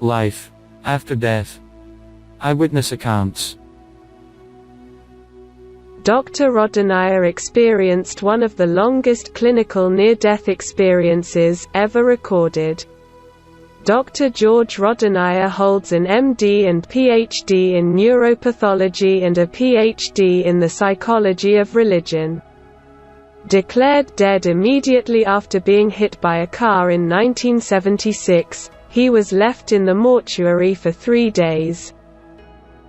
Life after death. Eyewitness accounts. Dr. Rodenier experienced one of the longest clinical near-death experiences ever recorded. Dr. George Rodenier holds an MD and PhD in neuropathology and a PhD in the psychology of religion. Declared dead immediately after being hit by a car in 1976, he was left in the mortuary for 3 days.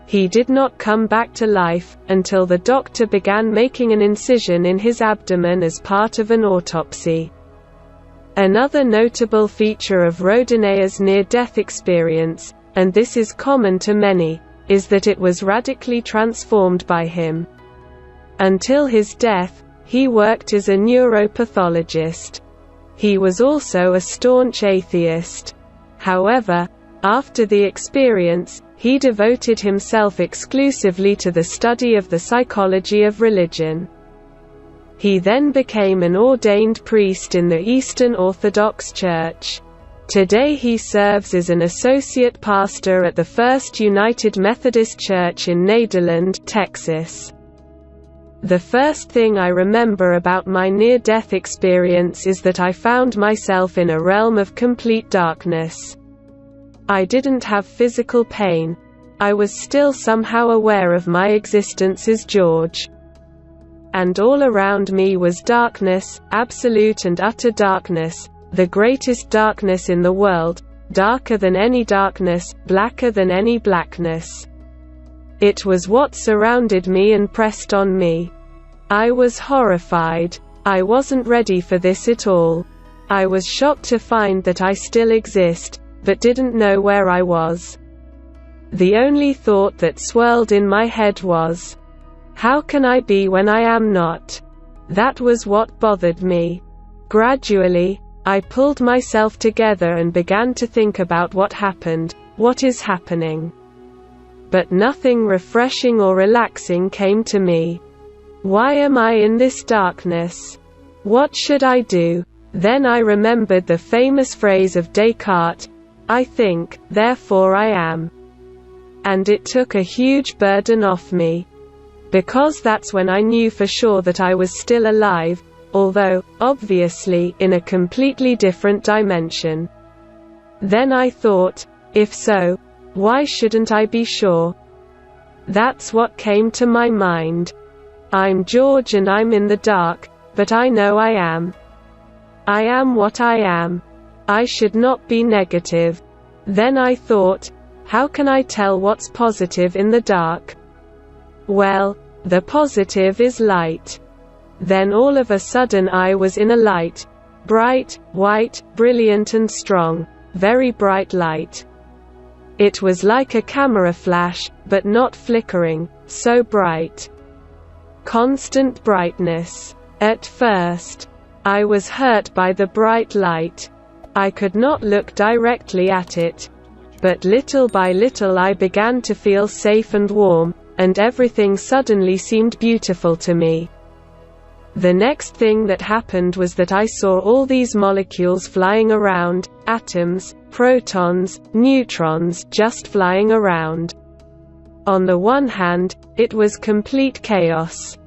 He did not come back to life, until the doctor began making an incision in his abdomen as part of an autopsy. Another notable feature of Rodenier's near-death experience, and this is common to many, is that it was radically transformed by him. Until his death, he worked as a neuropathologist. He was also a staunch atheist. However, after the experience, he devoted himself exclusively to the study of the psychology of religion. He then became an ordained priest in the Eastern Orthodox Church. Today he serves as an associate pastor at the First United Methodist Church in Nederland, Texas. The first thing I remember about my near-death experience is that I found myself in a realm of complete darkness. I didn't have physical pain. I was still somehow aware of my existence as George. And all around me was darkness, absolute and utter darkness, the greatest darkness in the world, darker than any darkness, blacker than any blackness. It was what surrounded me and pressed on me. I was horrified. I wasn't ready for this at all. I was shocked to find that I still exist, but didn't know where I was. The only thought that swirled in my head was, how can I be when I am not? That was what bothered me. Gradually, I pulled myself together and began to think about what happened, what is happening. But nothing refreshing or relaxing came to me. Why am I in this darkness? What should I do? Then I remembered the famous phrase of Descartes, I think, therefore I am. And it took a huge burden off me. Because that's when I knew for sure that I was still alive, although, obviously, in a completely different dimension. Then I thought, if so, why shouldn't I be sure? That's what came to my mind. I'm George and I'm in the dark, but I know I am. I am what I am. I should not be negative. Then I thought, how can I tell what's positive in the dark? Well, the positive is light. Then all of a sudden I was in a light. Bright, white, brilliant and strong. Very bright light. It was like a camera flash, but not flickering, so bright. Constant brightness. At first, I was hurt by the bright light. I could not look directly at it. But little by little I began to feel safe and warm, and everything suddenly seemed beautiful to me. The next thing that happened was that I saw all these molecules flying around, atoms, protons, neutrons, just flying around. On the one hand, it was complete chaos.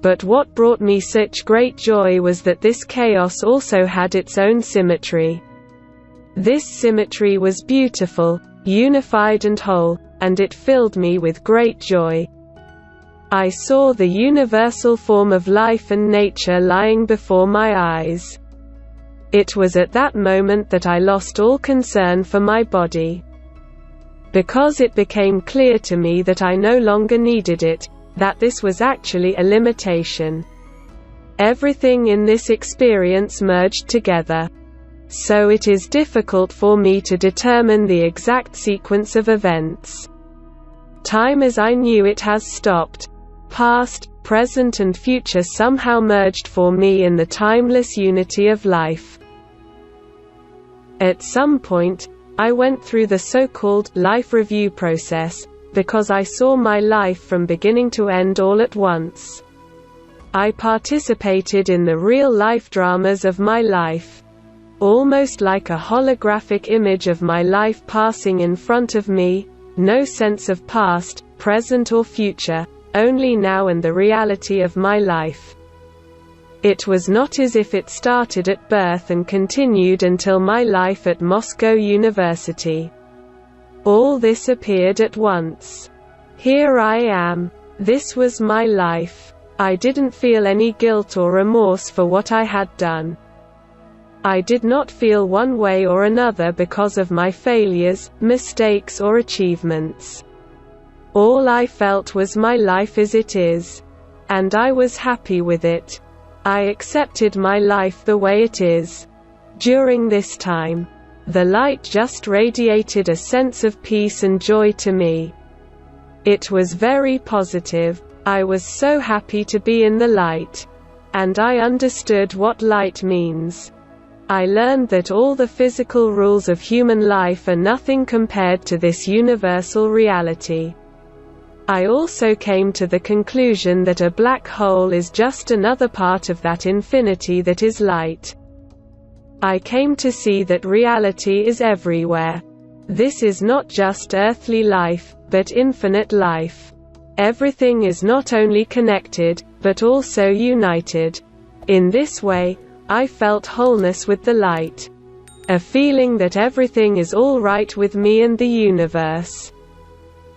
But what brought me such great joy was that this chaos also had its own symmetry. This symmetry was beautiful, unified and whole, and it filled me with great joy. I saw the universal form of life and nature lying before my eyes. It was at that moment that I lost all concern for my body. Because it became clear to me that I no longer needed it, that this was actually a limitation. Everything in this experience merged together. So it is difficult for me to determine the exact sequence of events. Time as I knew it has stopped. Past, present and future somehow merged for me in the timeless unity of life. At some point, I went through the so-called life review process, because I saw my life from beginning to end all at once. I participated in the real-life dramas of my life. almost like a holographic image of my life passing in front of me, no sense of past, present or future, only now and the reality of my life. It was not as if it started at birth and continued until my life at Moscow University. All this appeared at once. Here I am. This was my life. I didn't feel any guilt or remorse for what I had done. I did not feel one way or another because of my failures, mistakes or achievements. All I felt was my life as it is. And I was happy with it. I accepted my life the way it is. During this time, the light just radiated a sense of peace and joy to me. It was very positive. I was so happy to be in the light. And I understood what light means. I learned that all the physical rules of human life are nothing compared to this universal reality. I also came to the conclusion that a black hole is just another part of that infinity that is light. I came to see that reality is everywhere. This is not just earthly life, but infinite life. Everything is not only connected, but also united. In this way, I felt wholeness with the light. A feeling that everything is all right with me and the universe.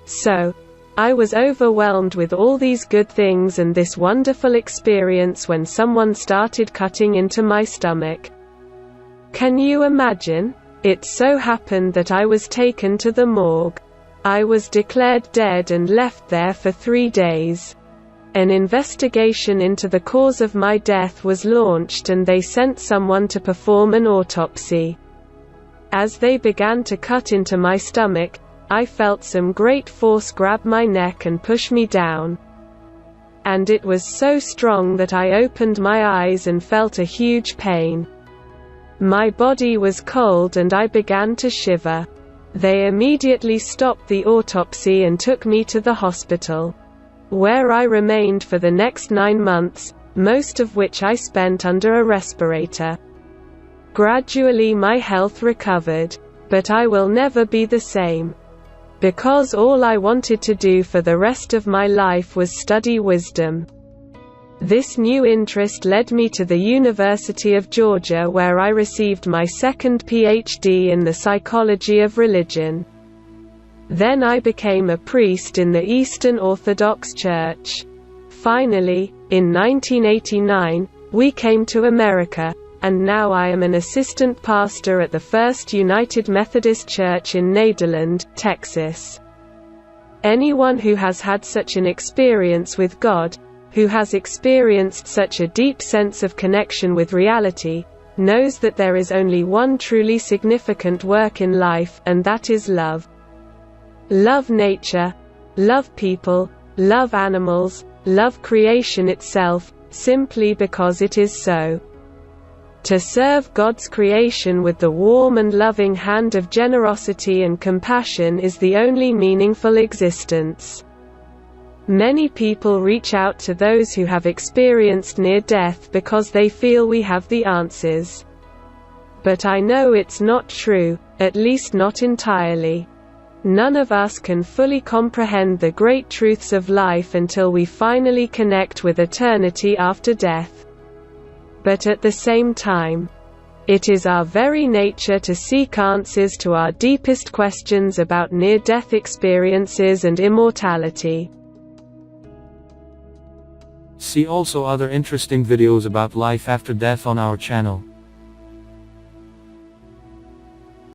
So, I was overwhelmed with all these good things and this wonderful experience when someone started cutting into my stomach. Can you imagine? It so happened that I was taken to the morgue. I was declared dead and left there for 3 days. An investigation into the cause of my death was launched and they sent someone to perform an autopsy. As they began to cut into my stomach, I felt some great force grab my neck and push me down. And it was so strong that I opened my eyes and felt a huge pain. My body was cold and I began to shiver. They immediately stopped the autopsy and took me to the hospital, where I remained for the next 9 months, most of which I spent under a respirator. Gradually my health recovered, but I will never be the same. Because all I wanted to do for the rest of my life was study wisdom. This new interest led me to the University of Georgia, where I received my second PhD in the psychology of religion. Then I became a priest in the Eastern Orthodox Church. Finally, in 1989, we came to America, and now I am an assistant pastor at the First United Methodist Church in Nederland, Texas. Anyone who has had such an experience with God, who has experienced such a deep sense of connection with reality, knows that there is only one truly significant work in life, and that is love. Love nature, love people, love animals, love creation itself, simply because it is so. To serve God's creation with the warm and loving hand of generosity and compassion is the only meaningful existence. Many people reach out to those who have experienced near death because they feel we have the answers. But I know it's not true, at least not entirely. None of us can fully comprehend the great truths of life until we finally connect with eternity after death. But at the same time, it is our very nature to seek answers to our deepest questions about near-death experiences and immortality. See also other interesting videos about life after death on our channel.